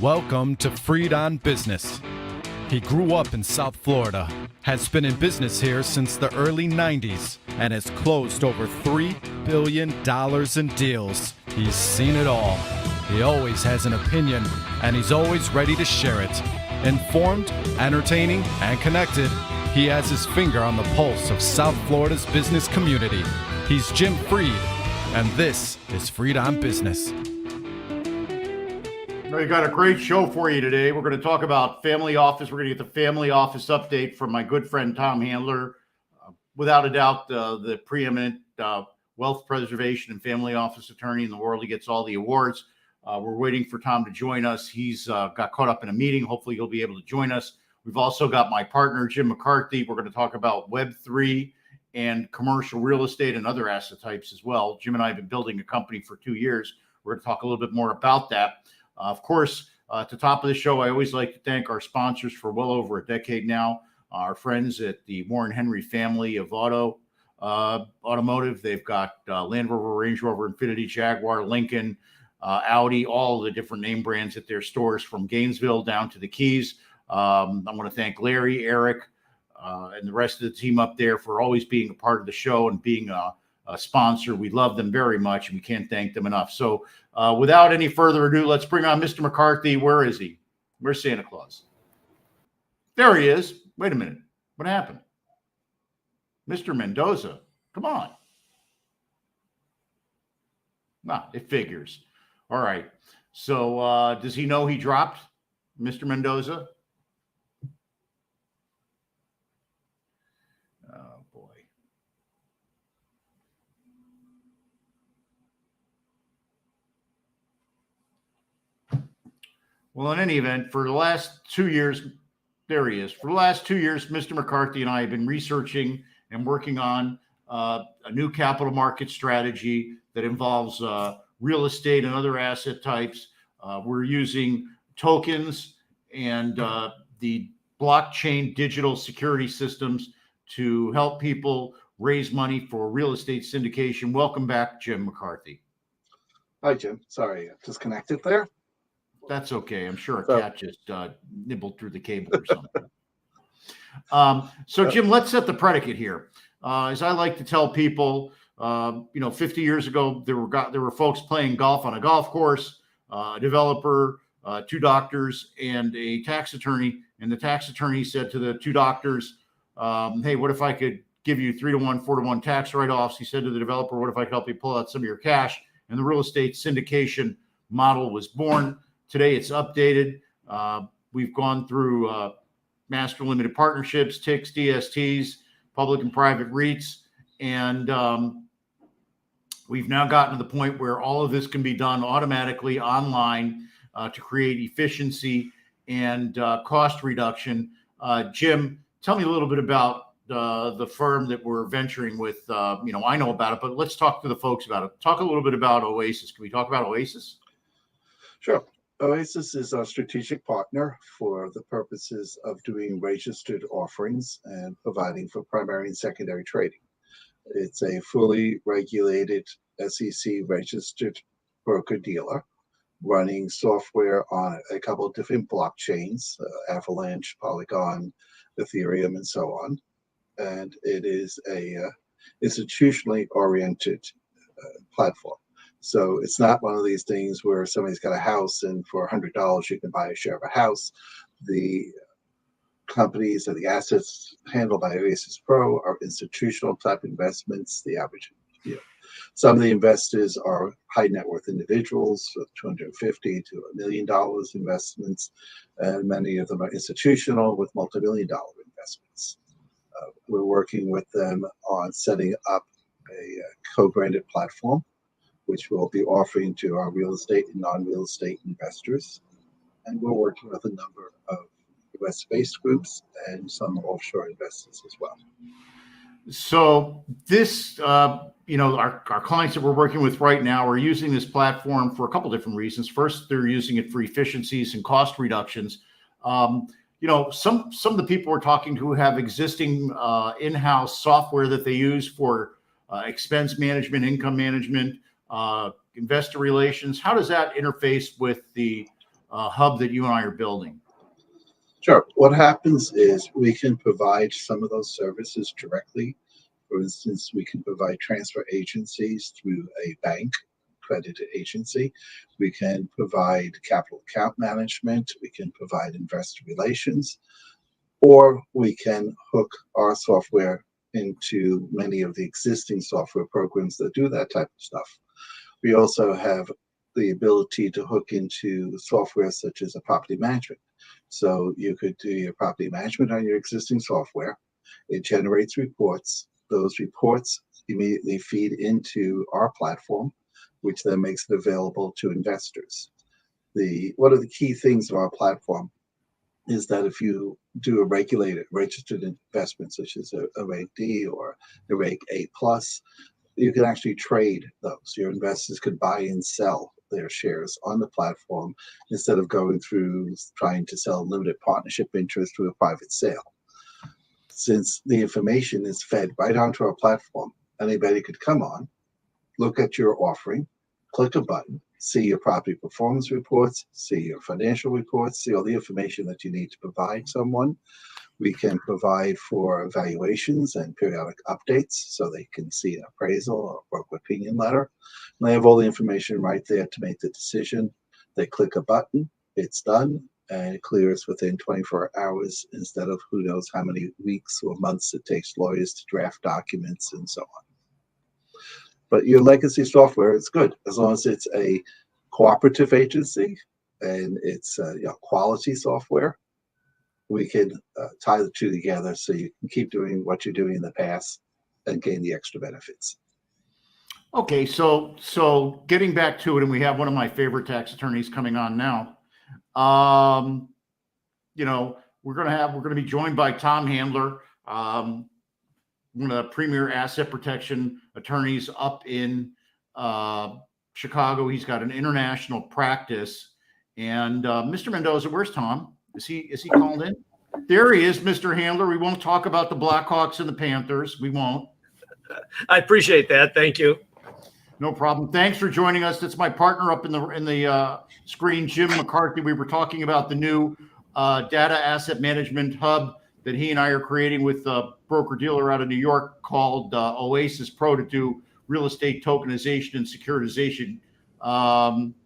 Welcome to Freed on Business. He grew up in South Florida, has been in business here since the early 90s, and has closed over $3 billion in deals. He's seen it all. He always has an opinion, and he's always ready to share it. Informed, entertaining, and connected, he has his finger on the pulse of South Florida's business community. He's Jim Freed, and this is Freed on Business. We got a great show for you today. We're going to talk about family office. We're going to get the family office update from my good friend Tom Handler. Without a doubt, the preeminent wealth preservation and family office attorney in the world. He gets all the awards. We're waiting for Tom to join us. He's got caught up in a meeting. Hopefully he'll be able to join us. We've also got my partner, Jim McCarthy. We're going to talk about Web3 and commercial real estate and other asset types as well. Jim and I have been building a company for 2 years. We're going to talk a little bit more about that. Of course, at the top of the show, I always like to thank our sponsors for well over a decade now. Our friends at the Warren Henry family of automotive. They've got Land Rover, Range Rover, Infiniti, Jaguar, Lincoln, Audi, all the different name brands at their stores from Gainesville down to the Keys. I want to thank Larry, Eric, and the rest of the team up there for always being a part of the show and being a sponsor. We love them very much, and we can't thank them enough. So without any further ado, let's bring on Mr. McCarthy. Where is he? Where's Santa Claus? There he is. Wait a minute. What happened? Mr. Mendoza, come on. Nah, it figures. All right. So does he know he dropped, Mr. Mendoza? Oh, boy. Well, in any event, for the last 2 years, there he is. For the last 2 years, Mr. McCarthy and I have been researching and working on a new capital market strategy that involves real estate and other asset types. We're using tokens and the blockchain digital security systems to help people raise money for real estate syndication. Welcome back, Jim McCarthy. Hi, Jim. Sorry, disconnected there. That's okay. I'm sure a cat just nibbled through the cable or something. So, Jim, let's set the predicate here. As I like to tell people, 50 years ago, there were folks playing golf on a golf course, a developer, 2 doctors, and a tax attorney. And the tax attorney said to the 2 doctors, hey, what if I could give you 3-to-1, 4-to-1 tax write-offs? He said to the developer, what if I could help you pull out some of your cash? And the real estate syndication model was born. Today, it's updated. We've gone through master limited partnerships, TICs, DSTs, public and private REITs, and we've now gotten to the point where all of this can be done automatically online to create efficiency and cost reduction. Jim, tell me a little bit about the firm that we're venturing with. I know about it, but let's talk to the folks about it. Talk a little bit about Oasis. Can we talk about Oasis? Sure. Oasis is our strategic partner for the purposes of doing registered offerings and providing for primary and secondary trading. It's a fully regulated SEC registered broker-dealer running software on a couple of different blockchains, Avalanche, Polygon, Ethereum, and so on. And it is a institutionally oriented platform. So it's not one of these things where somebody's got a house and for $100 you can buy a share of a house. The companies and the assets handled by Oasis Pro are institutional type investments. The average, some of the investors are high net worth individuals with $250,000 to $1 million investments, and many of them are institutional with multi-million-dollar investments. We're working with them on setting up a co-branded platform, which we'll be offering to our real estate and non-real estate investors. And we're working with a number of US-based groups and some offshore investors as well. So this, our clients that we're working with right now are using this platform for a couple different reasons. First, they're using it for efficiencies and cost reductions. Some of the people we're talking to have existing in-house software that they use for expense management, income management, investor relations. How does that interface with the hub that you and I are building? Sure. What happens is we can provide some of those services directly. For instance, we can provide transfer agencies through a bank, accredited agency. We can provide capital account management. We can provide investor relations, or we can hook our software into many of the existing software programs that do that type of stuff. We also have the ability to hook into software such as a property management. So you could do your property management on your existing software. It generates reports. Those reports immediately feed into our platform, which then makes it available to investors. One of the key things of our platform is that if you do a registered investment, such as a Reg D or a Reg A+, you can actually trade those. Your investors could buy and sell their shares on the platform instead of going through trying to sell limited partnership interest through a private sale. Since the information is fed right onto our platform, anybody could come on, look at your offering, click a button, see your property performance reports, see your financial reports, see all the information that you need to provide someone. We can provide for evaluations and periodic updates so they can see an appraisal or broker opinion letter. And they have all the information right there to make the decision. They click a button, it's done, and it clears within 24 hours instead of who knows how many weeks or months it takes lawyers to draft documents and so on. But your legacy software is good as long as it's a cooperative agency and it's quality software. We can tie the two together so you can keep doing what you're doing in the past and gain the extra benefits. Okay, so getting back to it, and we have one of my favorite tax attorneys coming on now. We're going to be joined by Tom Handler, one of the premier asset protection attorneys up in Chicago. He's got an international practice. And Mr. Mendoza, where's Tom? Is he called in? There he is, Mr. Handler. We won't talk about the Blackhawks and the Panthers. We won't. I appreciate that. Thank you. No problem. Thanks for joining us. That's my partner up in the screen, Jim McCarthy. We were talking about the new data asset management hub that he and I are creating with a broker-dealer out of New York called Oasis Pro to do real estate tokenization and securitization.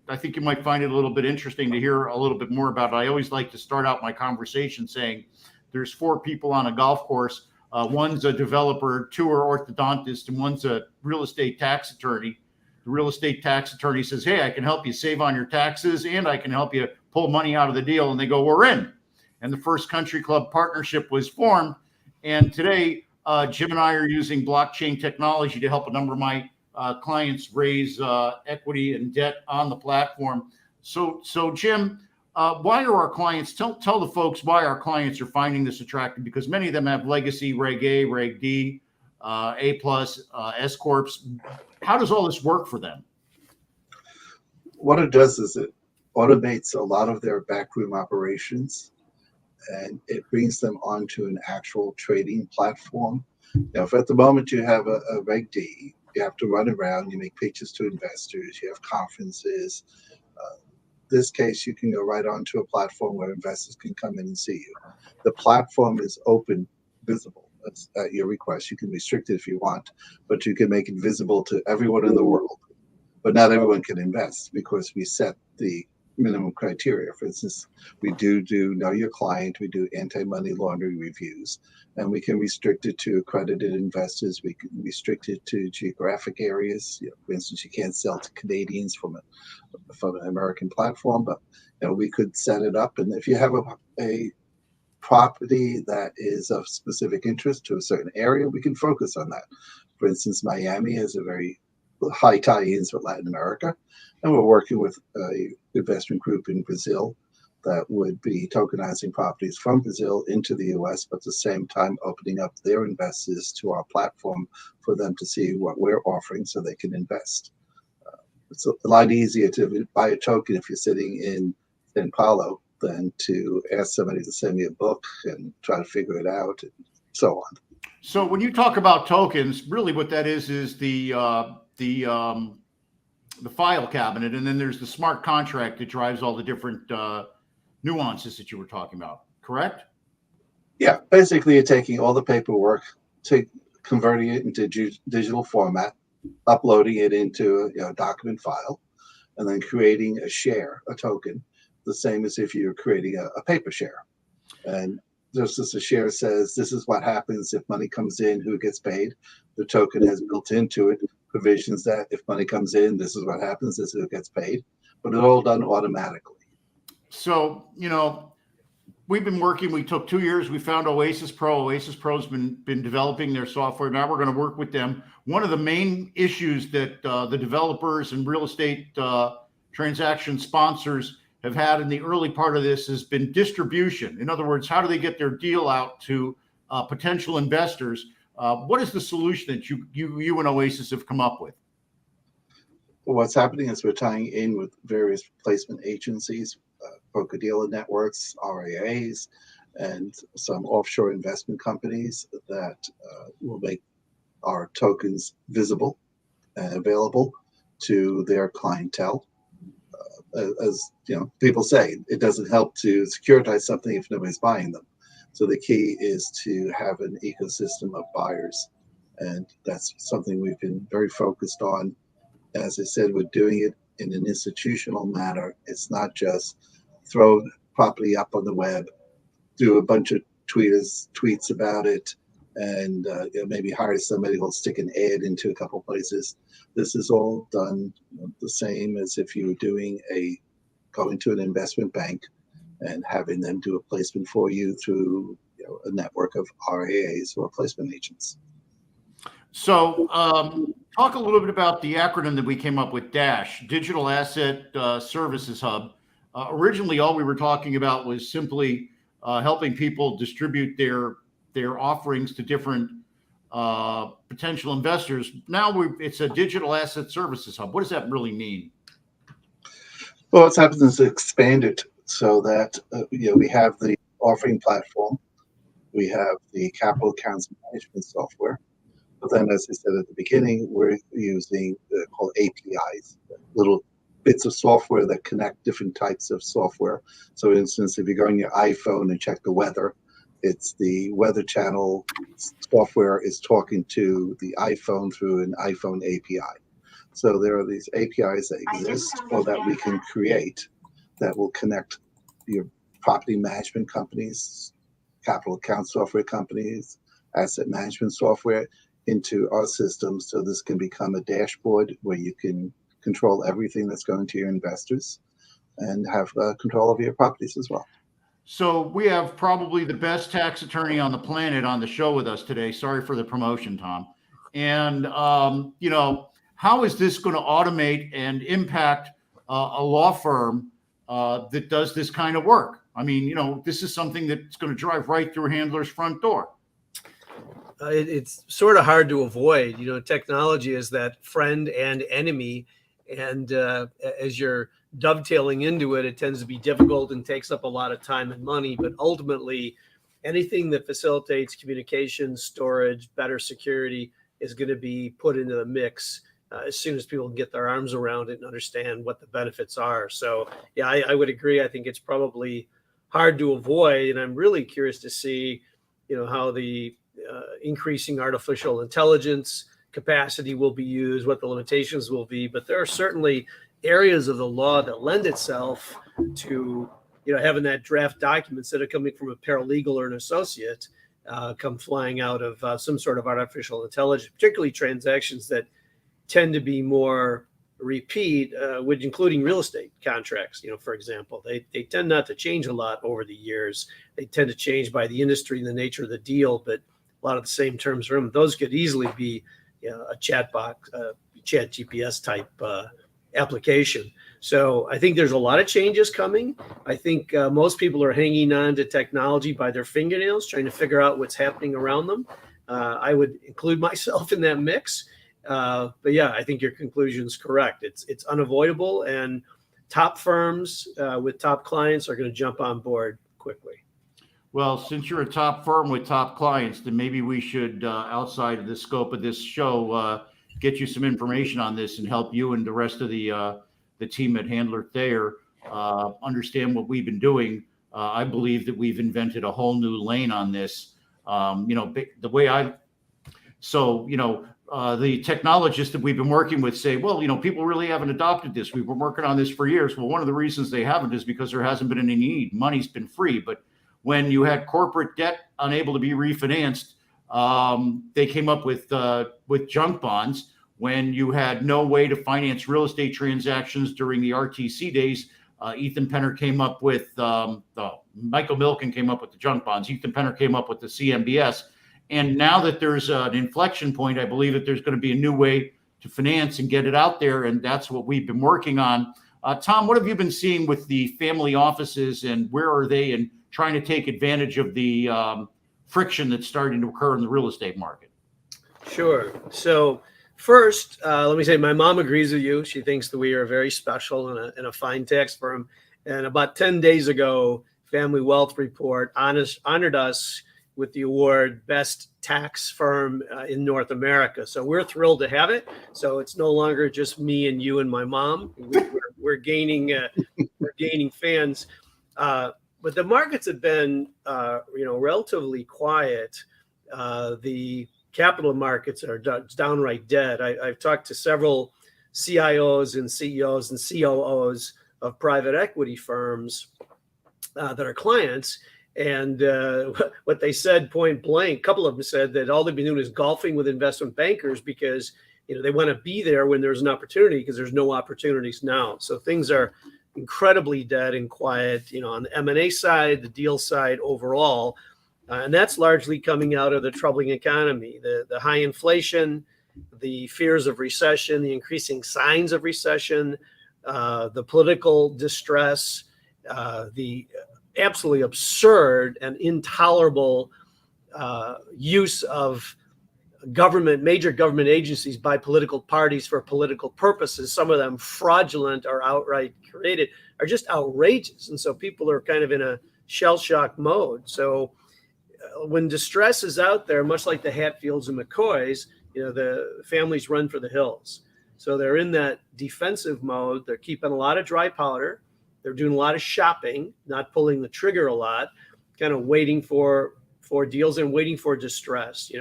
I think you might find it a little bit interesting to hear a little bit more about it. I always like to start out my conversation saying there's 4 people on a golf course. One's a developer, 2 are orthodontists, and one's a real estate tax attorney. The real estate tax attorney says, hey, I can help you save on your taxes and I can help you pull money out of the deal. And they go, we're in. And the First Country Club partnership was formed. And today, Jim and I are using blockchain technology to help a number of my clients raise equity and debt on the platform. So Jim, why are our clients, tell the folks why our clients are finding this attractive, because many of them have legacy Reg A, Reg D, A+, S Corps. How does all this work for them? What it does is it automates a lot of their backroom operations, and it brings them onto an actual trading platform. Now, if at the moment you have a Reg D, you have to run around, you make pitches to investors, you have conferences. This case, you can go right onto a platform where investors can come in and see you. The platform is open, visible. That's at your request. You can restrict it if you want, but you can make it visible to everyone in the world. But not everyone can invest because we set the minimum criteria. For instance, we do know your client, we do anti-money laundering reviews, and we can restrict it to accredited investors. We can restrict it to geographic areas. For instance, you can't sell to Canadians from an American platform, but we could set it up. And if you have a property that is of specific interest to a certain area, we can focus on that. For instance, Miami has a very high tie-ins with Latin America, and we're working with a investment group in Brazil that would be tokenizing properties from Brazil into the US, but at the same time opening up their investors to our platform for them to see what we're offering so they can invest. It's a lot easier to buy a token if you're sitting in Sao Paulo than to ask somebody to send me a book and try to figure it out and so on. So when you talk about tokens, really what that is the file cabinet, and then there's the smart contract that drives all the different nuances that you were talking about. Correct? Yeah, basically you're taking all the paperwork, converting it into digital format, uploading it into a document file, and then creating a token, the same as if you're creating a paper share. And just as a share says, this is what happens if money comes in, who gets paid. The token has built into it provisions that if money comes in, this is what happens, this is who gets paid. But it's all done automatically. So, we've been working. We took 2 years. We found Oasis Pro. Oasis Pro's been developing their software. Now we're going to work with them. One of the main issues that the developers and real estate transaction sponsors have had in the early part of this has been distribution. In other words, how do they get their deal out to potential investors? What is the solution that you and Oasis have come up with? Well, what's happening is we're tying in with various placement agencies, broker-dealer networks, RIAs, and some offshore investment companies that will make our tokens visible and available to their clientele. As people say, it doesn't help to securitize something if nobody's buying them. So the key is to have an ecosystem of buyers, and that's something we've been very focused on. As I said, we're doing it in an institutional manner. It's not just throw property up on the web, do a bunch of tweets about it, and maybe hire somebody who'll stick an ad into a couple places. This is all done the same as if you were going to an investment bank and having them do a placement for you through a network of RIAs or placement agents. So talk a little bit about the acronym that we came up with, DASH, Digital Asset Services Hub. Originally, all we were talking about was simply helping people distribute their offerings to different potential investors. Now it's a Digital Asset Services Hub. What does that really mean? Well, what's happened is expand it so that we have the offering platform, we have the capital accounts management software. But then, as I said at the beginning, we're using called APIs, little bits of software that connect different types of software. So, for instance, if you go on your iPhone and check the weather, it's the Weather Channel software is talking to the iPhone through an iPhone API. So there are these APIs that exist or that we can create that will connect your property management companies, capital account software companies, asset management software into our system. So this can become a dashboard where you can control everything that's going to your investors and have control of your properties as well. So we have probably the best tax attorney on the planet on the show with us today. Sorry for the promotion, Tom. And, how is this going to automate and impact a law firm that does this kind of work? I mean, this is something that's going to drive right through a handler's front door. It's sort of hard to avoid. Technology is that friend and enemy. And as you're dovetailing into it, it tends to be difficult and takes up a lot of time and money. But ultimately, anything that facilitates communication, storage, better security is going to be put into the mix as soon as people can get their arms around it and understand what the benefits are. So, yeah, I would agree. I think it's probably hard to avoid. And I'm really curious to see, how the increasing artificial intelligence capacity will be used, what the limitations will be. But there are certainly areas of the law that lend itself to, having that draft document instead of coming from a paralegal or an associate, come flying out of some sort of artificial intelligence, particularly transactions that tend to be more repeat, which including real estate contracts, for example, they tend not to change a lot over the years. They tend to change by the industry and the nature of the deal, but a lot of the same terms are in. Those could easily be a chat GPS type application. So I think there's a lot of changes coming. I think most people are hanging on to technology by their fingernails, trying to figure out what's happening around them. I would include myself in that mix. But yeah, I think your conclusion is correct. It's unavoidable, and top firms with top clients are going to jump on board quickly. Well, since you're a top firm with top clients, then maybe we should, outside of the scope of this show, get you some information on this and help you and the rest of the team at Handler Thayer understand what we've been doing. I believe that we've invented a whole new lane on this. The way the technologists that we've been working with say, well, people really haven't adopted this. We've been working on this for years. Well, one of the reasons they haven't is because there hasn't been any need. Money's been free. But when you had corporate debt unable to be refinanced, they came up with junk bonds. When you had no way to finance real estate transactions during the RTC days, Ethan Penner came up with Michael Milken came up with the junk bonds. Ethan Penner came up with the CMBS. And now that there's an inflection point, I believe that there's going to be a new way to finance and get it out there. And that's what we've been working on. Tom, what have you been seeing with the family offices, and where are they in trying to take advantage of the friction that's starting to occur in the real estate market? Sure. So first, let me say my mom agrees with you. She thinks that we are very special and a fine tax firm. And about 10 days ago, Family Wealth Report honored us with the award Best Tax Firm in North America. So we're thrilled to have it. So it's no longer just me and you and my mom. We're gaining fans. But the markets have been relatively quiet. The capital markets are downright dead. I've talked to several CIOs and CEOs and COOs of private equity firms that are clients. And what they said point blank, a couple of them said that all they've been doing is golfing with investment bankers because they want to be there when there's an opportunity, because there's no opportunities now. So things are incredibly dead and quiet, on the M&A side, the deal side overall. And that's largely coming out of the troubling economy, the high inflation, the fears of recession, the increasing signs of recession, the political distress, the absolutely absurd and intolerable use of major government agencies by political parties for political purposes, some of them fraudulent or outright created, are just outrageous. And so people are kind of in a shell shock mode. So when distress is out there, much like the Hatfields and McCoys, the families run for the hills. So they're in that defensive mode. They're keeping a lot of dry powder. They're doing a lot of shopping, not pulling the trigger a lot, kind of waiting for deals and waiting for distress.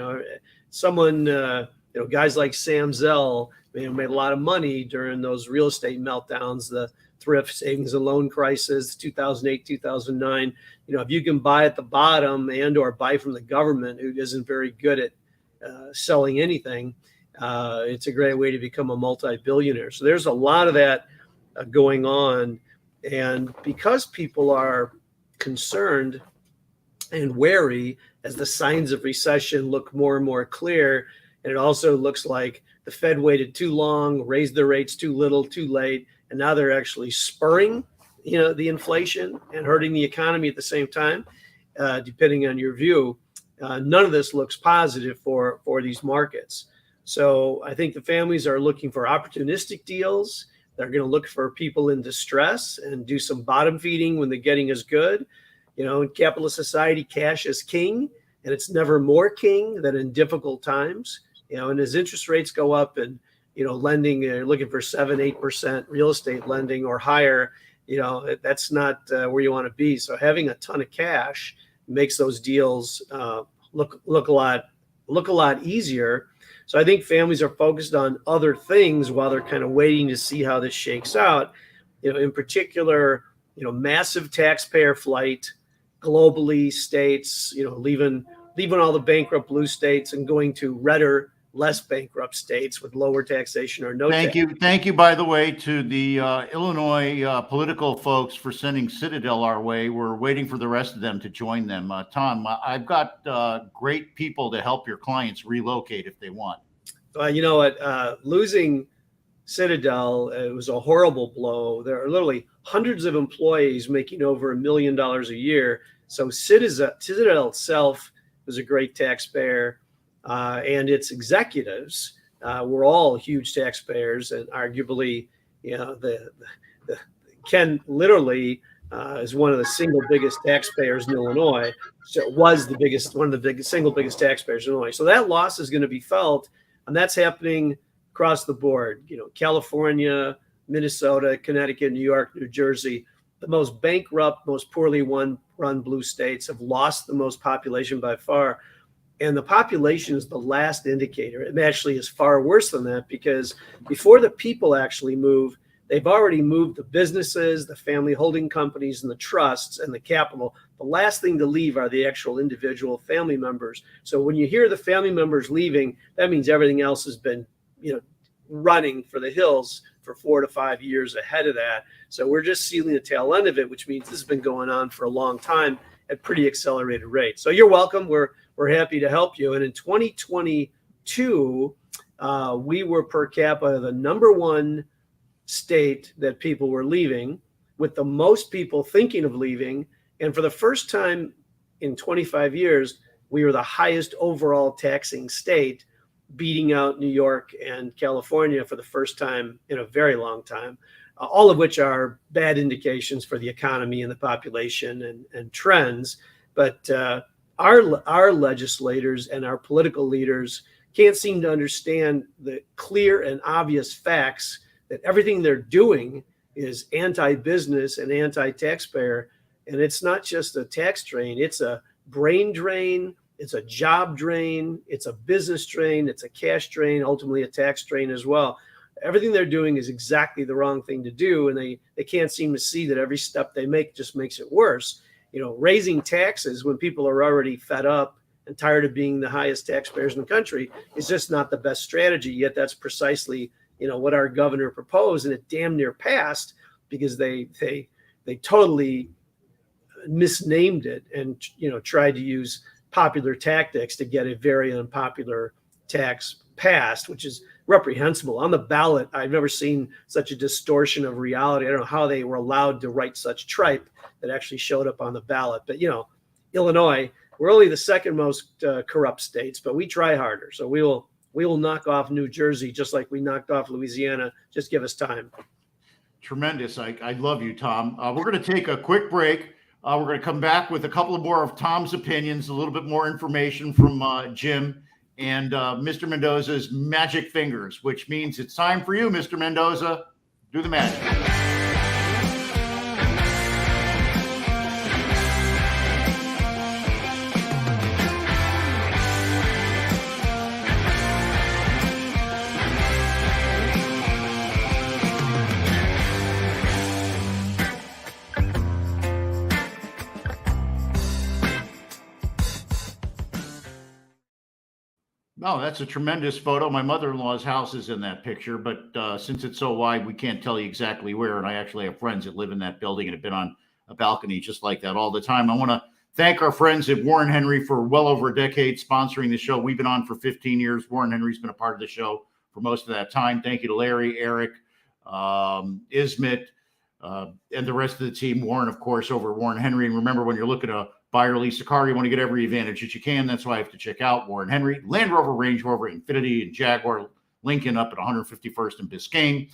Someone, guys like Sam Zell made a lot of money during those real estate meltdowns, the thrift savings and loan crisis, 2008, 2009. If you can buy at the bottom and or buy from the government, who isn't very good at selling anything, it's a great way to become a multi-billionaire. So there's a lot of that going on. And because people are concerned and wary as the signs of recession look more and more clear, and it also looks like the Fed waited too long, raised their rates too little, too late, and now they're actually spurring, the inflation and hurting the economy at the same time, depending on your view. None of this looks positive for these markets. So I think the families are looking for opportunistic deals. They're going to look for people in distress and do some bottom feeding when the getting is good. In capitalist society, cash is king, and it's never more king than in difficult times. And as interest rates go up and, lending, looking for 7-8% real estate lending or higher, that's not where you want to be. So having a ton of cash makes those deals look a lot easier. So I think families are focused on other things while they're kind of waiting to see how this shakes out. In particular, massive taxpayer flight globally, states, leaving all the bankrupt blue states and going to redder, less bankrupt states with lower taxation or no tax. Thank you, by the way, to the Illinois political folks for sending Citadel our way. We're waiting for the rest of them to join them. Tom, I've got great people to help your clients relocate if they want. You know what? Losing Citadel, it was a horrible blow. There are literally hundreds of employees making over $1 million a year. So Citadel itself was a great taxpayer, and its executives were all huge taxpayers, and arguably, the Ken literally is one of the single biggest taxpayers in Illinois. So it was one of the single biggest taxpayers in Illinois. So that loss is going to be felt, and that's happening across the board, California, Minnesota, Connecticut, New York, New Jersey, the most bankrupt, most poorly run blue states have lost the most population by far. And the population is the last indicator. It actually is far worse than that, because before the people actually move, they've already moved the businesses, the family holding companies, and the trusts and the capital. The last thing to leave are the actual individual family members. So when you hear the family members leaving, that means everything else has been, running for the hills for 4 to 5 years ahead of that. So we're just sealing the tail end of it, which means this has been going on for a long time at pretty accelerated rates. So you're welcome. We're happy to help you. And in 2022, we were per capita the number one state that people were leaving, with the most people thinking of leaving. And for the first time in 25 years, we were the highest overall taxing state, beating out New York and California for the first time in a very long time, all of which are bad indications for the economy and the population and trends. But our legislators and our political leaders can't seem to understand the clear and obvious facts that everything they're doing is anti-business and anti-taxpayer. And it's not just a tax drain, it's a brain drain, it's a job drain, it's a business drain, it's a cash drain, ultimately a tax drain as well. Everything they're doing is exactly the wrong thing to do, and they can't seem to see that every step they make just makes it worse. Raising taxes when people are already fed up and tired of being the highest taxpayers in the country is just not the best strategy. Yet that's precisely what our governor proposed, and it damn near passed because they totally misnamed it and tried to use popular tactics to get a very unpopular tax passed, which is reprehensible. On the ballot, I've never seen such a distortion of reality. I don't know how they were allowed to write such tripe that actually showed up on the ballot. But Illinois, we're only the second most corrupt states, but we try harder. So we will knock off New Jersey just like we knocked off Louisiana. Just give us time. Tremendous. I love you, Tom. We're going to take a quick break. We're going to come back with a couple of more of Tom's opinions, a little bit more information from Jim and Mr. Mendoza's magic fingers, which means it's time for you, Mr. Mendoza. Do the magic. No, that's a tremendous photo. My mother-in-law's house is in that picture, but since it's so wide, we can't tell you exactly where. And I actually have friends that live in that building and have been on a balcony just like that all the time. I want to thank our friends at Warren Henry for well over a decade sponsoring the show. We've been on for 15 years. Warren Henry's been a part of the show for most of that time. Thank you to Larry, Eric, Ismet, and the rest of the team. Warren, of course, over at Warren Henry. And remember, when you're looking to buy or lease a car, you want to get every advantage that you can. That's why I have to check out Warren Henry, Land Rover, Range Rover, Infiniti, and Jaguar, Lincoln up at 151st and Biscayne.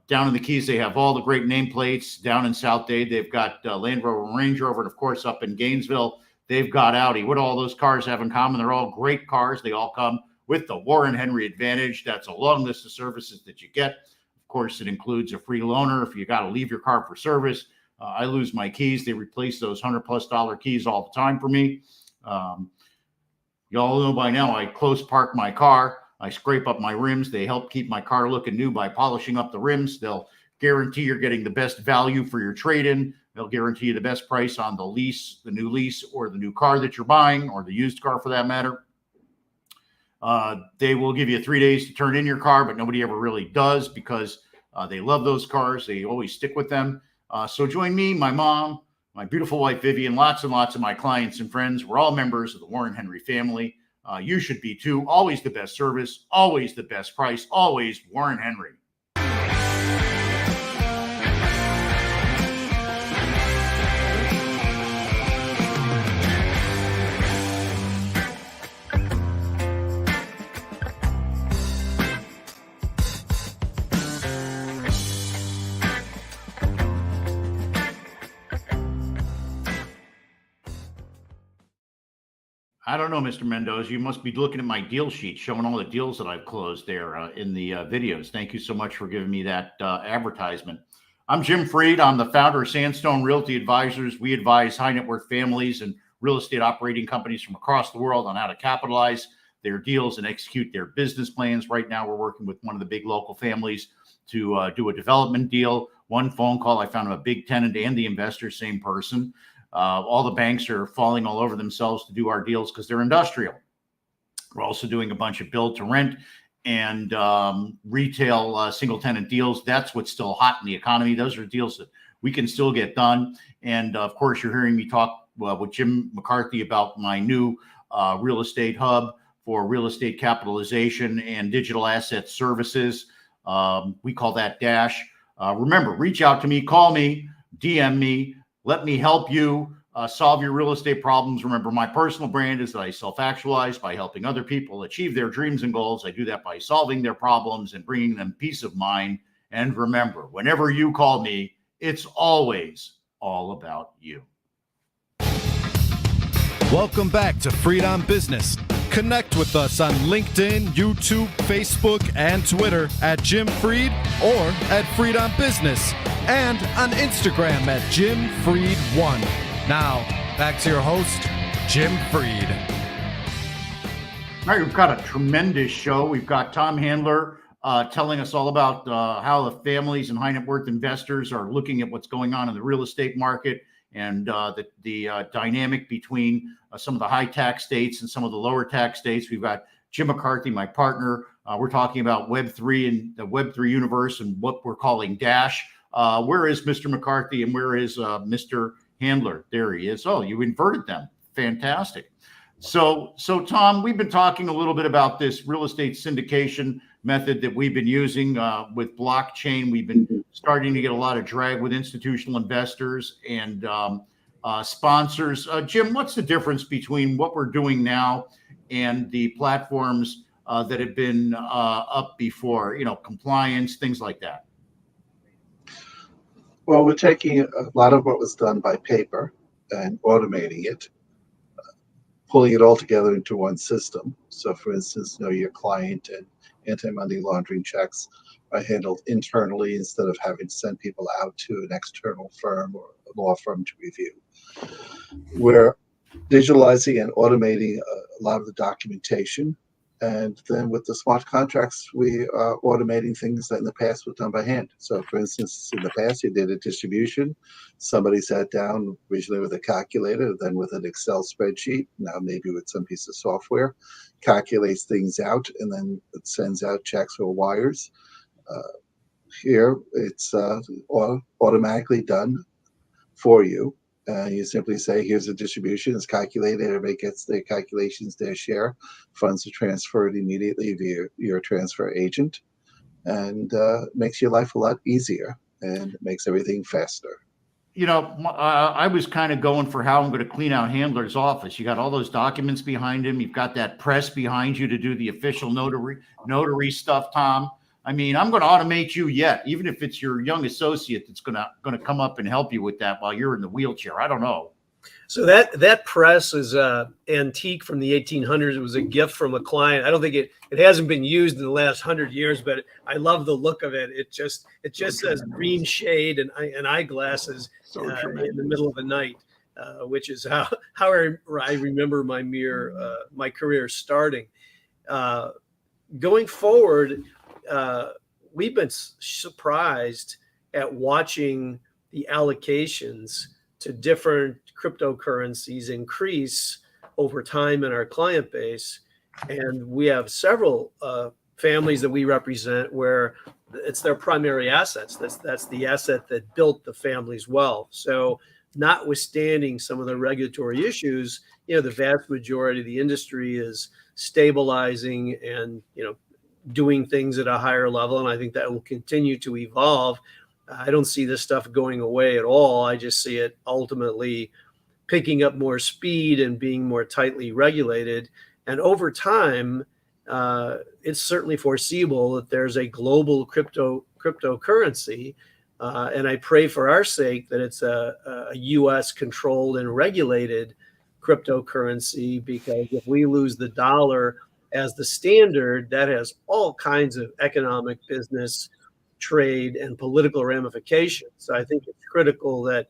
Down in the Keys, they have all the great nameplates. Down in South Dade, they've got Land Rover, Range Rover, and of course up in Gainesville, they've got Audi. What do all those cars have in common? They're all great cars. They all come with the Warren Henry Advantage. That's a long list of services that you get. Of course, it includes a free loaner if you got to leave your car for service. I lose my keys. They replace those $100+ keys all the time for me. You all know by now I close park my car. I scrape up my rims. They help keep my car looking new by polishing up the rims. They'll guarantee you're getting the best value for your trade-in. They'll guarantee you the best price on the lease, the new lease, or the new car that you're buying, or the used car for that matter. They will give you 3 days to turn in your car, but nobody ever really does because they love those cars. They always stick with them. So join me, my mom, my beautiful wife, Vivian, lots and lots of my clients and friends. We're all members of the Warren Henry family. You should be too. Always the best service, always the best price, always Warren Henry. I don't know, Mr. Mendoza. You must be looking at my deal sheet showing all the deals that I've closed there in the videos. Thank you so much for giving me that advertisement. I'm Jim Freed. I'm the founder of Sandstone Realty Advisors. We advise high net worth families and real estate operating companies from across the world on how to capitalize their deals and execute their business plans. Right now, we're working with one of the big local families to do a development deal. One phone call, I found a big tenant and the investor, same person. All the banks are falling all over themselves to do our deals because they're industrial. We're also doing a bunch of build to rent and retail single tenant deals. That's what's still hot in the economy. Those are deals that we can still get done. And of course, you're hearing me talk with Jim McCarthy about my new real estate hub for real estate capitalization and digital asset services. We call that Dash. Remember, reach out to me, call me, DM me. Let me help you solve your real estate problems. Remember, my personal brand is that I self-actualize by helping other people achieve their dreams and goals. I do that by solving their problems and bringing them peace of mind. And remember, whenever you call me, it's always all about you. Welcome back to Freed on Business. Connect with us on LinkedIn, YouTube, Facebook, and Twitter at Jim Freed or at Freed on Business, and on Instagram at Jim Freed1. Now, back to your host, Jim Freed. All right, we've got a tremendous show. We've got Tom Handler telling us all about how the families and high net worth investors are looking at what's going on in the real estate market and the dynamic between some of the high tax states and some of the lower tax states. We've got Jim McCarthy, my partner. We're talking about Web3 and the Web3 universe and what we're calling Dash. Where is Mr. McCarthy and where is Mr. Handler? There he is. Oh, you inverted them. Fantastic. So Tom, we've been talking a little bit about this real estate syndication method that we've been using with blockchain. We've been starting to get a lot of drag with institutional investors and sponsors. Jim, what's the difference between what we're doing now and the platforms that have been up before, compliance, things like that? Well, we're taking a lot of what was done by paper and automating it, pulling it all together into one system. So, for instance, your client and anti-money laundering checks are handled internally instead of having to send people out to an external firm or a law firm to review. We're digitalizing and automating a lot of the documentation. And then with the smart contracts, we are automating things that in the past were done by hand. So, for instance, in the past, you did a distribution. Somebody sat down originally with a calculator, then with an Excel spreadsheet, now maybe with some piece of software, calculates things out, and then it sends out checks or wires. Here, it's automatically done for you. You simply say, here's a distribution, it's calculated, everybody gets their calculations, their share. Funds are transferred immediately via your transfer agent, and makes your life a lot easier and makes everything faster. I was kind of going for how I'm going to clean out Handler's office. You got all those documents behind him. You've got that press behind you to do the official notary stuff, Tom. I mean, I'm going to automate you yet, even if it's your young associate that's going to come up and help you with that while you're in the wheelchair. I don't know. So that press is antique from the 1800s. It was a gift from a client. I don't think it hasn't been used in the last 100 years, but I love the look of it. It just says green shade and eyeglasses in the middle of the night, which is how I remember my career starting. Going forward, we've been surprised at watching the allocations to different cryptocurrencies increase over time in our client base. And we have several families that we represent where it's their primary assets. That's the asset that built the family's wealth. So notwithstanding some of the regulatory issues, the vast majority of the industry is stabilizing and, doing things at a higher level. And I think that will continue to evolve. I don't see this stuff going away at all. I just see it ultimately picking up more speed and being more tightly regulated. And over time, it's certainly foreseeable that there's a global cryptocurrency. And I pray for our sake that it's a U.S. controlled and regulated cryptocurrency, because if we lose the dollar as the standard, that has all kinds of economic, business, trade, and political ramifications. So I think it's critical that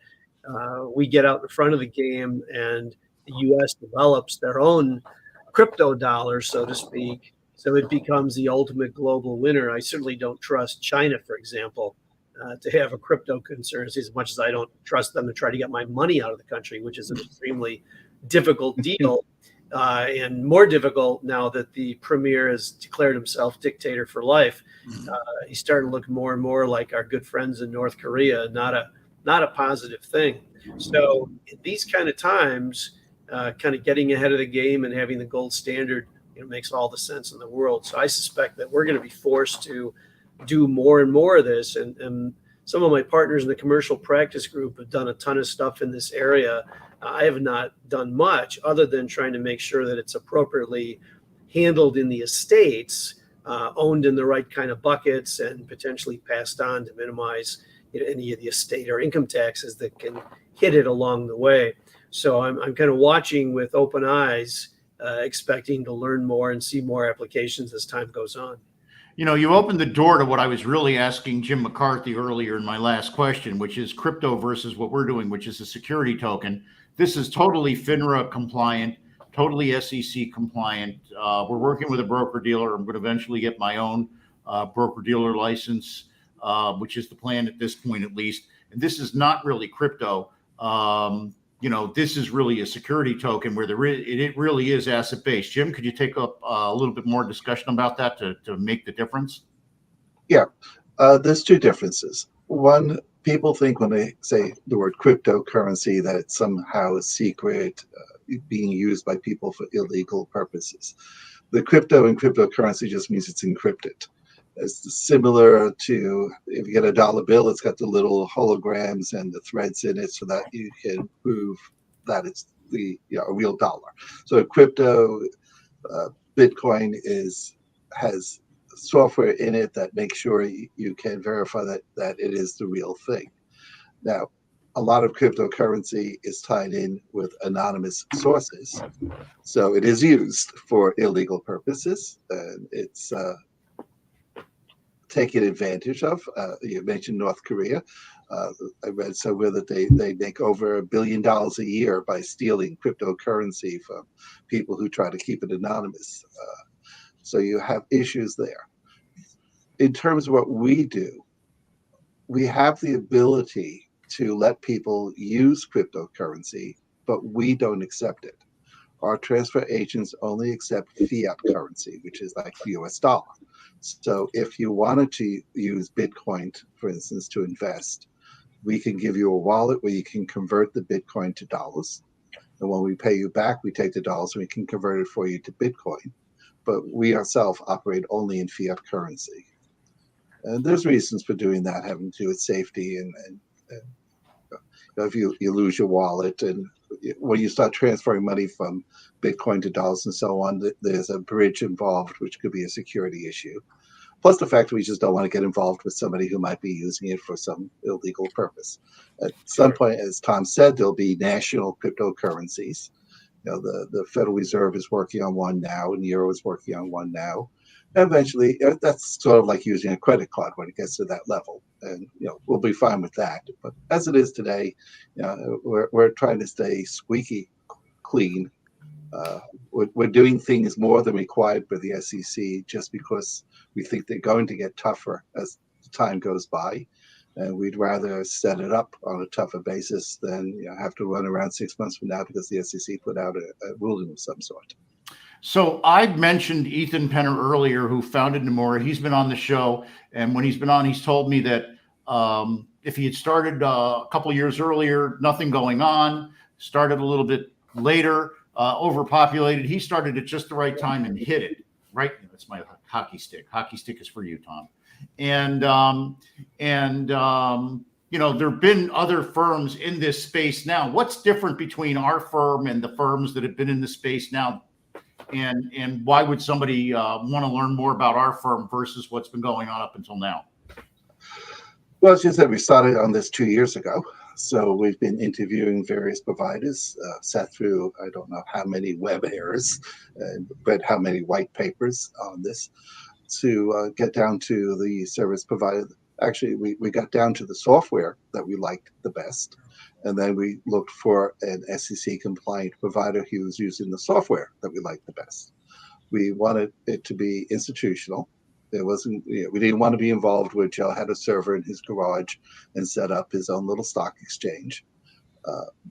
we get out in front of the game, and the U.S. develops their own crypto dollar, so to speak, so it becomes the ultimate global winner. I certainly don't trust China, for example, to have a cryptocurrency, as much as I don't trust them to try to get my money out of the country, which is an extremely difficult deal, and more difficult now that the premier has declared himself dictator for life. He's starting to look more and more like our good friends in North Korea, not a positive thing. So in these kind of times, kind of getting ahead of the game and having the gold standard, makes all the sense in the world. So I suspect that we're going to be forced to do more and more of this. And some of my partners in the commercial practice group have done a ton of stuff in this area. I have not done much other than trying to make sure that it's appropriately handled in the estates, owned in the right kind of buckets, and potentially passed on to minimize any of the estate or income taxes that can hit it along the way. So I'm kind of watching with open eyes, expecting to learn more and see more applications as time goes on. You opened the door to what I was really asking Jim McCarthy earlier in my last question, which is crypto versus what we're doing, which is a security token. This is totally FINRA compliant, totally SEC compliant. We're working with a broker dealer. I'm going to eventually get my own broker dealer license, which is the plan at this point, at least. And this is not really crypto. This is really a security token where it really is asset based. Jim, could you take up a little bit more discussion about that to make the difference? Yeah, there's two differences. One, people think when they say the word cryptocurrency that it's somehow a secret, being used by people for illegal purposes. The crypto in cryptocurrency just means it's encrypted. It's similar to if you get a dollar bill, it's got the little holograms and the threads in it so that you can prove that it's a real dollar. So crypto, Bitcoin has software in it that makes sure you can verify that it is the real thing. Now, a lot of cryptocurrency is tied in with anonymous sources, so it is used for illegal purposes, and it's taken advantage of. You mentioned North Korea. I read somewhere that they make over $1 billion a year by stealing cryptocurrency from people who try to keep it anonymous. So you have issues there. In terms of what we do, we have the ability to let people use cryptocurrency, but we don't accept it. Our transfer agents only accept fiat currency, which is like the US dollar. So if you wanted to use Bitcoin, for instance, to invest, we can give you a wallet where you can convert the Bitcoin to dollars. And when we pay you back, we take the dollars and we can convert it for you to Bitcoin. But we ourselves operate only in fiat currency. And there's reasons for doing that, having to do with safety and if you lose your wallet, and when you start transferring money from Bitcoin to dollars and so on, there's a bridge involved, which could be a security issue. Plus the fact that we just don't want to get involved with somebody who might be using it for some illegal purpose. At some point, as Tom said, there'll be national cryptocurrencies. The Federal Reserve is working on one now, and the Euro is working on one now. Eventually, that's sort of like using a credit card when it gets to that level, and we'll be fine with that. But as it is today, we're trying to stay squeaky clean. We're doing things more than required by the SEC just because we think they're going to get tougher as time goes by, and we'd rather set it up on a tougher basis than have to run around 6 months from now because the SEC put out a ruling of some sort. So I mentioned Ethan Penner earlier, who founded Nomura. He's been on the show, and when he's been on, he's told me that if he had started a couple years earlier, nothing going on, started a little bit later, overpopulated, he started at just the right time and hit it. Right? That's my hockey stick. Hockey stick is for you, Tom. And there have been other firms in this space now. What's different between our firm and the firms that have been in the space now? And why would somebody want to learn more about our firm versus what's been going on up until now? Well, as you said, we started on this 2 years ago. So we've been interviewing various providers, sat through I don't know how many web errors, and read how many white papers on this to get down to the service provider. Actually, we got down to the software that we liked the best, and then we looked for an SEC compliant provider who was using the software that we liked the best. We wanted it to be institutional. There wasn't, we didn't want to be involved where Joe had a server in his garage and set up his own little stock exchange.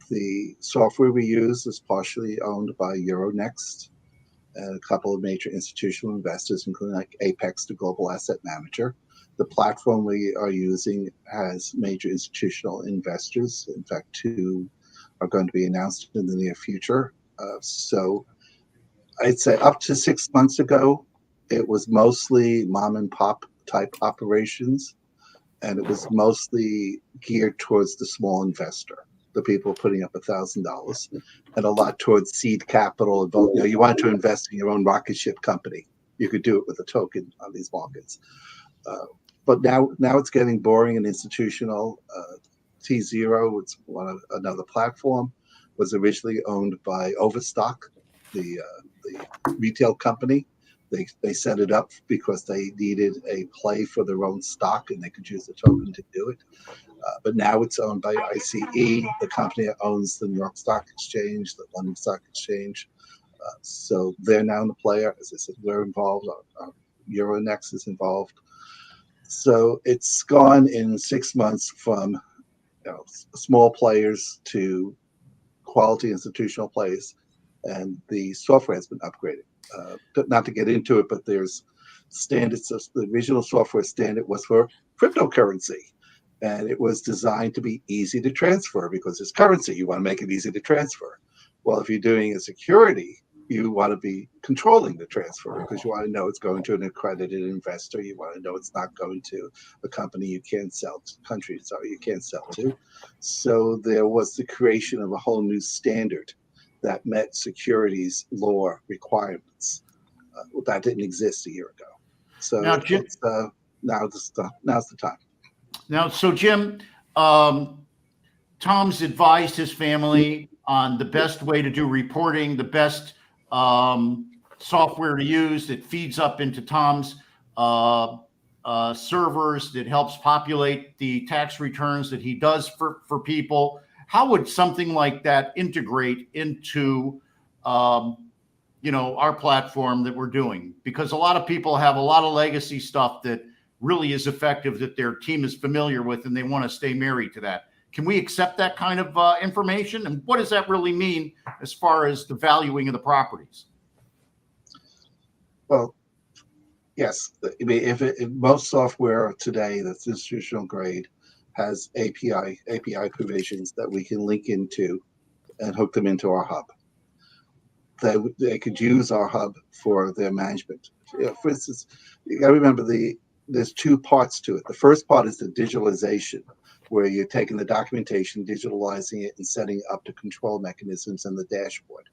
The software we use is partially owned by Euronext and a couple of major institutional investors, including like Apex, the global asset manager. The platform we are using has major institutional investors. In fact, 2 are going to be announced in the near future. So I'd say up to 6 months ago, it was mostly mom and pop type operations, and it was mostly geared towards the small investor, the people putting up $1,000, and a lot towards seed capital. You wanted to invest in your own rocket ship company. You could do it with a token on these markets. But now it's getting boring and institutional. T0, it's another platform, was originally owned by Overstock, the retail company. They set it up because they needed a play for their own stock, and they could use the token to do it. But now it's owned by ICE, the company that owns the New York Stock Exchange, the London Stock Exchange. So they're now the player. As I said, we're involved. Euronext is involved. So it's gone in 6 months from small players to quality institutional players, and the software has been upgraded. Not to get into it, but there's standards. The original software standard was for cryptocurrency, and it was designed to be easy to transfer because it's currency. You want to make it easy to transfer. Well, if you're doing a security, you want to be controlling the transfer because you want to know it's going to an accredited investor. You want to know it's not going to a company you can't sell to, countries you can't sell to. So there was the creation of a whole new standard that met securities law requirements. That didn't exist a year ago. So now, Jim, now's the time. Now, so Jim, Tom's advised his family on the best way to do reporting, the best software to use that feeds up into Tom's servers, that helps populate the tax returns that he does for people. How would something like that integrate into our platform that we're doing? Because a lot of people have a lot of legacy stuff that really is effective that their team is familiar with, and they want to stay married to that. Can we accept that kind of information? And what does that really mean as far as the valuing of the properties? Well, yes. I mean, if most software today that's institutional grade has API provisions that we can link into and hook them into our hub. They could use our hub for their management. For instance, you got to remember there's 2 parts to it. The first part is the digitalization, where you're taking the documentation, digitalizing it, and setting up the control mechanisms and the dashboard.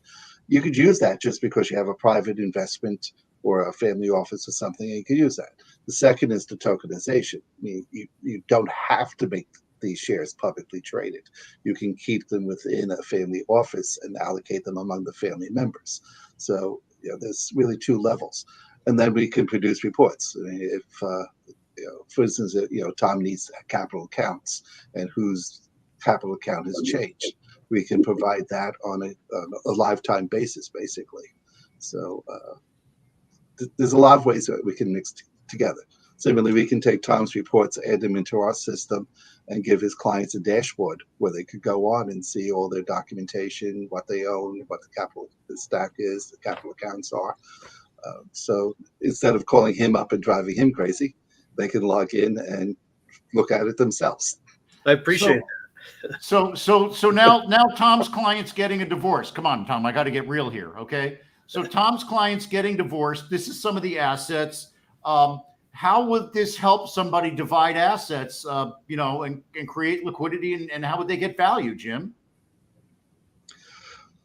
You could use that just because you have a private investment or a family office or something, and you can use that. The second is the tokenization. I mean, you don't have to make these shares publicly traded. You can keep them within a family office and allocate them among the family members. So there's really 2 levels. And then we can produce reports. I mean, if, for instance, Tom needs capital accounts and whose capital account has changed, we can provide that on a lifetime basis, basically. So there's a lot of ways that we can mix together. Similarly, we can take Tom's reports, add them into our system, and give his clients a dashboard where they could go on and see all their documentation, what they own, what the capital stack is, the capital accounts are. So instead of calling him up and driving him crazy, they can log in and look at it themselves. I appreciate that. So now Tom's client's getting a divorce. Come on, Tom, I got to get real here, okay? So Tom's client's getting divorced. This is some of the assets. How would this help somebody divide assets, and create liquidity, and how would they get value, Jim?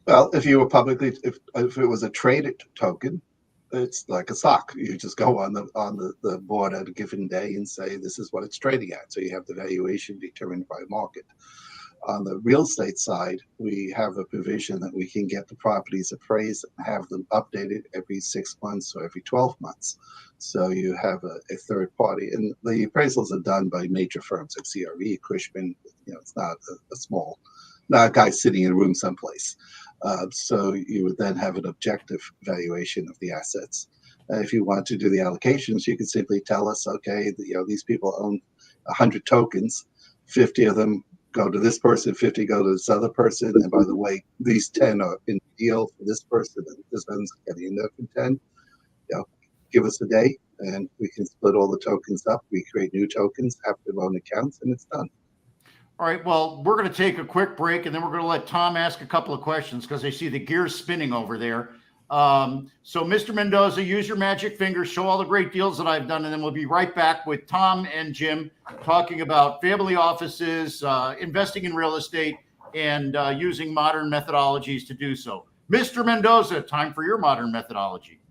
Well, if you were if it was a traded token, it's like a stock. You just go on the board at a given day and say this is what it's trading at. So you have the valuation determined by market. On the real estate side, we have a provision that we can get the properties appraised and have them updated every 6 months or every 12 months. So you have a third party, and the appraisals are done by major firms like CRE, Cushman. It's not a small, not a guy sitting in a room someplace. So you would then have an objective valuation of the assets. If you want to do the allocations, you can simply tell us, okay, these people own 100 tokens, 50 of them go to this person, 50 go to this other person, and by the way, these 10 are in the deal for this person, and this one's getting enough from 10. Give us a day, and we can split all the tokens up. We create new tokens, have their own accounts, and it's done. All right, well, we're going to take a quick break, and then we're going to let Tom ask a couple of questions because I see the gears spinning over there. So Mr. Mendoza, use your magic fingers, show all the great deals that I've done, and then we'll be right back with Tom and Jim talking about family offices, investing in real estate, and using modern methodologies to do so. Mr. Mendoza, time for your modern methodology.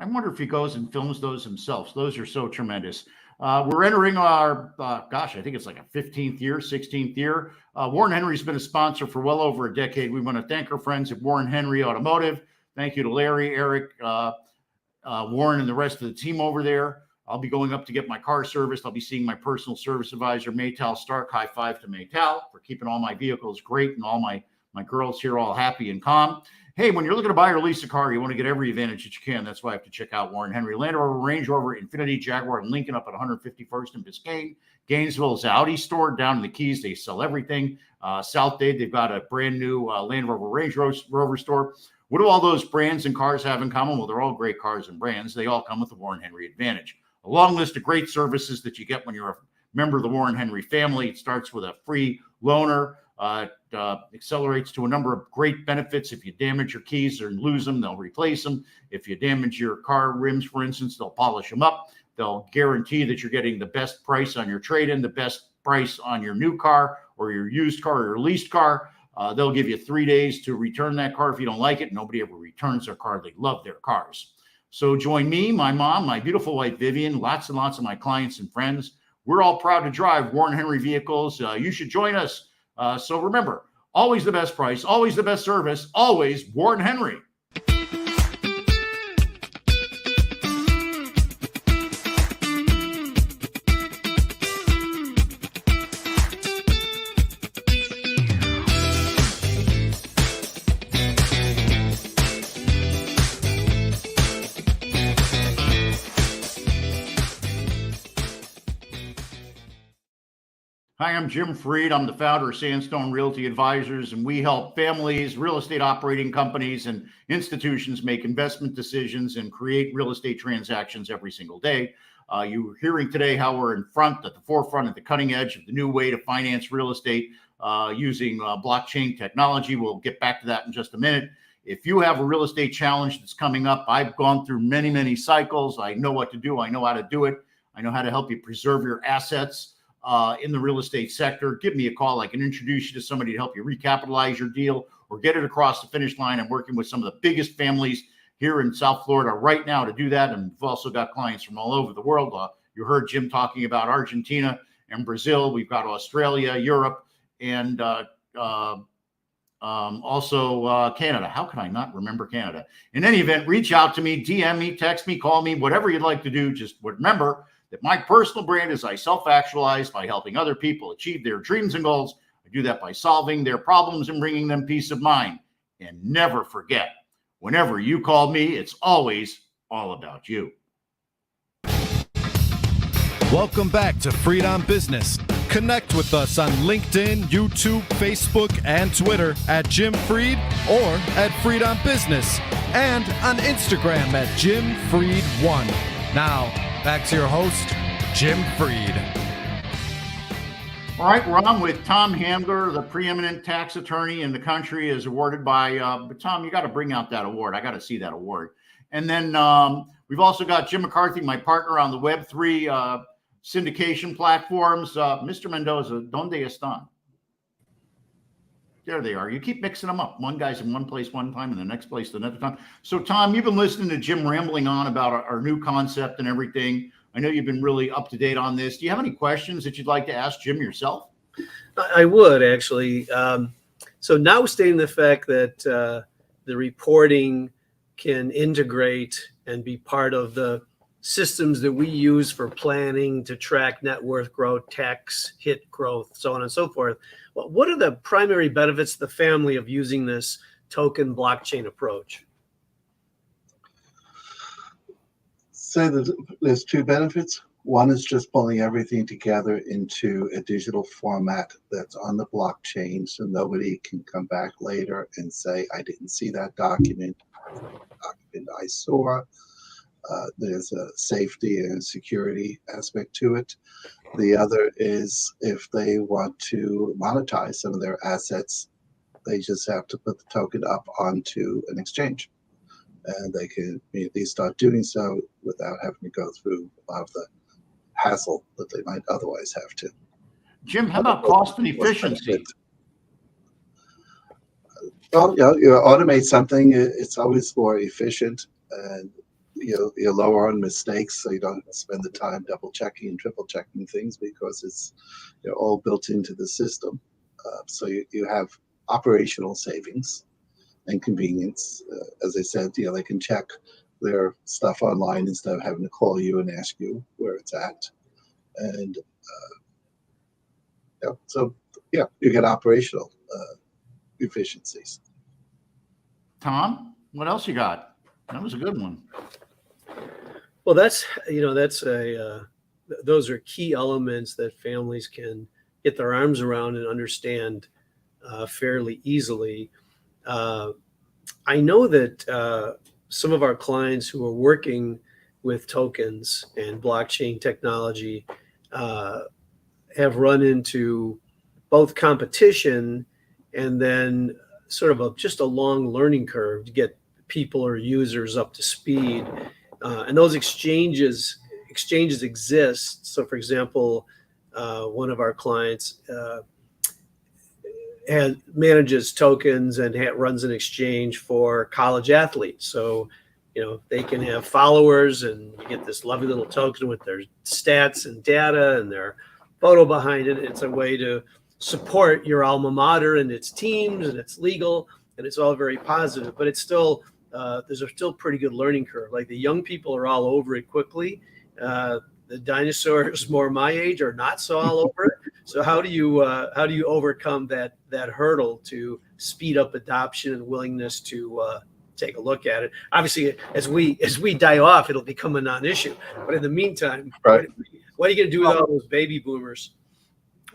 I wonder if he goes and films those himself. Those are so tremendous. We're entering our, I think it's like a 15th year, 16th year. Warren Henry's been a sponsor for well over a decade. We want to thank our friends at Warren Henry Automotive. Thank you to Larry, Eric, Warren, and the rest of the team over there. I'll be going up to get my car serviced. I'll be seeing my personal service advisor, Maytal Stark. High five to Maytal for keeping all my vehicles great and all my girls here all happy and calm. Hey, when you're looking to buy or lease a car, you want to get every advantage that you can. That's why I have to check out Warren Henry. Land Rover, Range Rover, Infiniti, Jaguar, and Lincoln up at 151st and Biscayne. Gainesville is Audi store. Down in the Keys, they sell everything. South Dade, they've got a brand new Land Rover, Range Rover store. What do all those brands and cars have in common? Well, they're all great cars and brands. They all come with the Warren Henry advantage. A long list of great services that you get when you're a member of the Warren Henry family. It starts with a free loaner. Accelerates to a number of great benefits. If you damage your keys or lose them, they'll replace them. If you damage your car rims, for instance, they'll polish them up. They'll guarantee that you're getting the best price on your trade-in, the best price on your new car or your used car or your leased car. They'll give you 3 days to return that car if you don't like it. Nobody ever returns their car. They love their cars. So join me, my mom, my beautiful wife, Vivian, lots and lots of my clients and friends. We're all proud to drive Warren Henry vehicles. You should join us. So remember, always the best price, always the best service, always Warren Henry. Hi, I'm Jim Freed. I'm the founder of Sandstone Realty Advisors, and we help families, real estate operating companies, and institutions make investment decisions and create real estate transactions every single day. You're hearing today how we're at the forefront, at the cutting edge of the new way to finance real estate using blockchain technology. We'll get back to that in just a minute. If you have a real estate challenge that's coming up, I've gone through many, many cycles. I know what to do. I know how to do it. I know how to help you preserve your assets in the real estate sector. Give me a call. I can introduce you to somebody to help you recapitalize your deal or get it across the finish line. I'm working with some of the biggest families here in South Florida right now to do that. And we've also got clients from all over the world. You heard Jim talking about Argentina and Brazil. We've got Australia, Europe, and also Canada. How can I not remember Canada? In any event, reach out to me, DM me, text me, call me, whatever you'd like to do. Just remember that my personal brand is I self-actualize by helping other people achieve their dreams and goals. I do that by solving their problems and bringing them peace of mind. And never forget, whenever you call me, it's always all about you. Welcome back to Freed on Business. Connect with us on LinkedIn, YouTube, Facebook, and Twitter at Jim Freed or at Freed on Business, and on Instagram at Jim Freed1. Now, back to your host, Jim Freed. All right, we're on with Tom Handler, the preeminent tax attorney in the country, is awarded by, but Tom, you got to bring out that award. I got to see that award. And then we've also got Jim McCarthy, my partner on the Web3 syndication platforms. Mr. Mendoza, ¿dónde están? There they are. You keep mixing them up. One guy's in one place one time and the next place another time. So, Tom, you've been listening to Jim rambling on about our new concept and everything. I know you've been really up to date on this. Do you have any questions that you'd like to ask Jim yourself? I would actually. So notwithstanding the fact that the reporting can integrate and be part of the systems that we use for planning to track net worth growth, tax hit growth, so on and so forth, what are the primary benefits to the family of using this token blockchain approach? Say that there's two benefits. One is just pulling everything together into a digital format that's on the blockchain, so nobody can come back later and say, I didn't see that document. I saw. There's a safety and security aspect to it. The other is if they want to monetize some of their assets, they just have to put the token up onto an exchange. And they can immediately start doing so without having to go through a lot of the hassle that they might otherwise have to. Jim, how about cost and efficiency? Well, you automate something, it's always more efficient, and you lower on mistakes, so you don't spend the time double checking and triple checking things because it's all built into the system. So you have operational savings and convenience. As I said, they can check their stuff online instead of having to call you and ask you where it's at. And you get operational efficiencies. Tom, what else you got? That was a good one. Well, those are key elements that families can get their arms around and understand fairly easily. I know that some of our clients who are working with tokens and blockchain technology have run into both competition and then sort of just a long learning curve to get people or users up to speed. And those exchanges exist. So, for example, one of our clients manages tokens and runs an exchange for college athletes. So, they can have followers, and you get this lovely little token with their stats and data and their photo behind it. It's a way to support your alma mater and its teams, and it's legal, and it's all very positive. But it's still there's a still pretty good learning curve. Like the young people are all over it quickly. The dinosaurs more my age are not so all over it. So how do you overcome that hurdle to speed up adoption and willingness to take a look at it? Obviously, as we die off, it'll become a non-issue. But in the meantime, right. What are you going to do with all those baby boomers?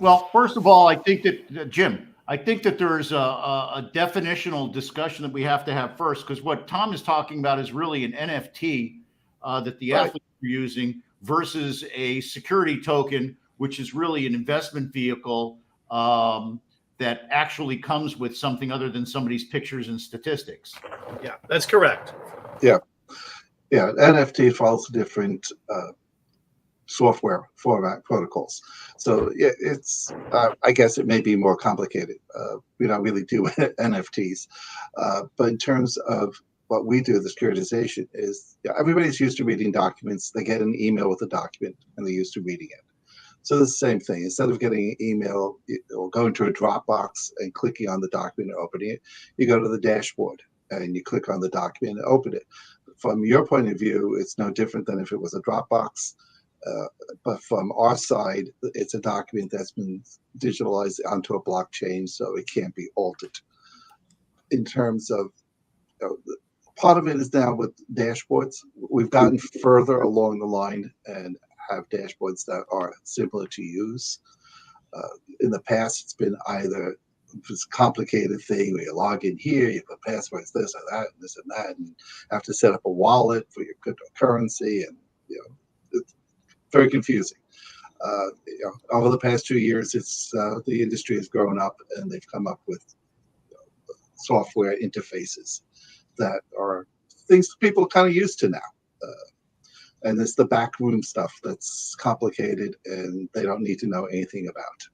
Well, first of all, I think that Jim, I think that there's a definitional discussion that we have to have first, because what Tom is talking about is really an NFT that the athletes are using versus a security token, which is really an investment vehicle that actually comes with something other than somebody's pictures and statistics. Yeah, that's correct. Yeah. NFT follows different software format protocols. So it's, I guess it may be more complicated. We don't really do NFTs. But in terms of what we do, the securitization is everybody's used to reading documents. They get an email with a document and they're used to reading it. So it's the same thing. Instead of getting an email or going to a Dropbox and clicking on the document and opening it, you go to the dashboard and you click on the document and open it. From your point of view, it's no different than if it was a Dropbox. But from our side, it's a document that's been digitalized onto a blockchain, so it can't be altered. In terms of, part of it is now with dashboards. We've gotten further along the line and have dashboards that are simpler to use. In the past, it's been either this complicated thing where you log in here, you put passwords, this or that, and this and that, and have to set up a wallet for your cryptocurrency, and it's very confusing. Over the past 2 years, it's the industry has grown up, and they've come up with software interfaces that are things people are kind of used to now. And it's the backroom stuff that's complicated, and they don't need to know anything about.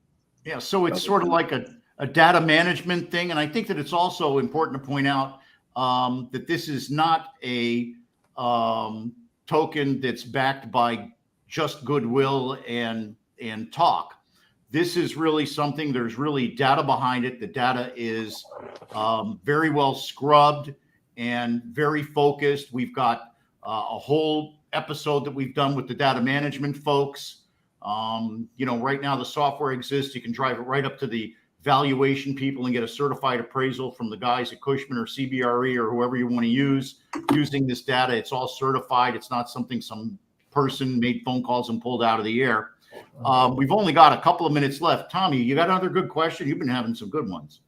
Yeah, so it's sort of like a data management thing. And I think that it's also important to point out that this is not a token that's backed by just goodwill and talk. This is really something, there's really data behind it. The data is very well scrubbed and very focused. We've got a whole episode that we've done with the data management folks. Right now the software exists. You can drive it right up to the valuation people and get a certified appraisal from the guys at Cushman or CBRE or whoever you want to use using this data. It's all certified. It's not something some person made phone calls and pulled out of the air. We've only got a couple of minutes left. Tommy, you got another good question? You've been having some good ones.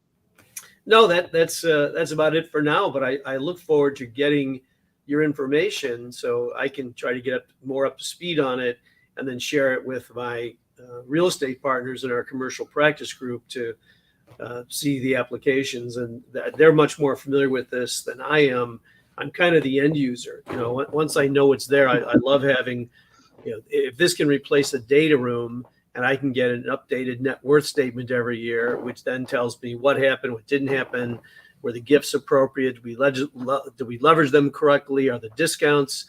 No, that's about it for now. But I look forward to getting your information so I can try to get more up to speed on it, and then share it with my real estate partners in our commercial practice group to see the applications. And they're much more familiar with this than I am. I'm kind of the end user. Once I know it's there, I love having, if this can replace a data room and I can get an updated net worth statement every year, which then tells me what happened, what didn't happen, were the gifts appropriate, do we leverage them correctly, are the discounts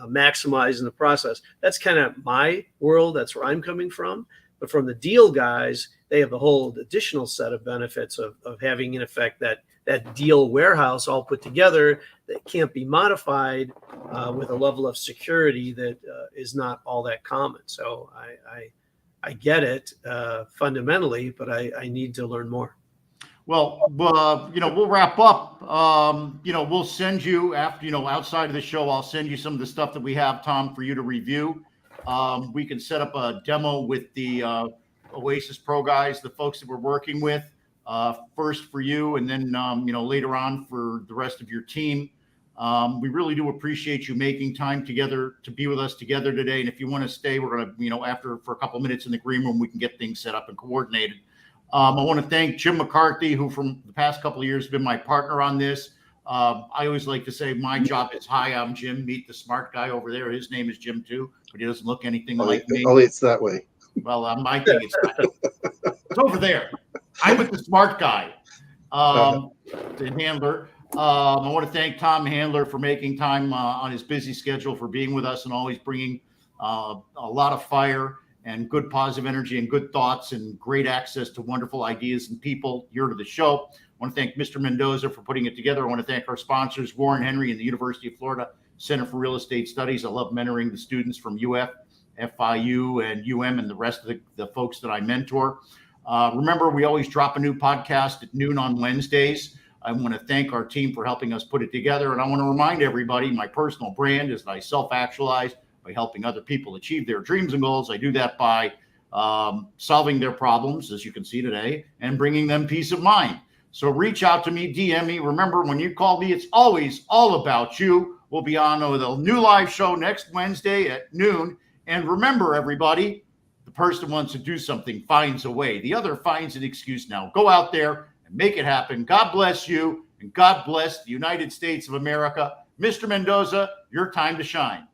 maximized in the process. That's kind of my world. That's where I'm coming from. But from the deal guys, they have a whole additional set of benefits of having, in effect, that deal warehouse all put together that can't be modified with a level of security that is not all that common. So I get it fundamentally, but I need to learn more. Well, we'll wrap up. We'll send you after, outside of the show, I'll send you some of the stuff that we have, Tom, for you to review. We can set up a demo with the Oasis Pro guys, the folks that we're working with, first for you, and then, later on for the rest of your team. We really do appreciate you making time together to be with us together today. And if you want to stay, we're going to, for a couple of minutes in the green room, we can get things set up and coordinated. I want to thank Jim McCarthy, who from the past couple of years has been my partner on this. I always like to say my job is, hi, I'm Jim. Meet the smart guy over there. His name is Jim too, but he doesn't look anything like me. Only it's that way. Well, my thing is it's over there. I'm with the smart guy, the handler. I want to thank Tom Handler for making time on his busy schedule, for being with us and always bringing a lot of fire and good positive energy and good thoughts and great access to wonderful ideas and people here to the show. I want to thank Mr. Mendoza for putting it together. I want to thank our sponsors, Warren Henry and the University of Florida Center for Real Estate Studies. I love mentoring the students from UF, FIU, and UM and the rest of the folks that I mentor. Remember, we always drop a new podcast at noon on Wednesdays. I want to thank our team for helping us put it together. And I want to remind everybody, my personal brand is that I self-actualize by helping other people achieve their dreams and goals. I do that by solving their problems, as you can see today, and bringing them peace of mind. So reach out to me, DM me. Remember, when you call me, it's always all about you. We'll be on with a new live show next Wednesday at noon. And remember, everybody, the person who wants to do something finds a way. The other finds an excuse. Now go out there and make it happen. God bless you, and God bless the United States of America. Mr. Mendoza, your time to shine.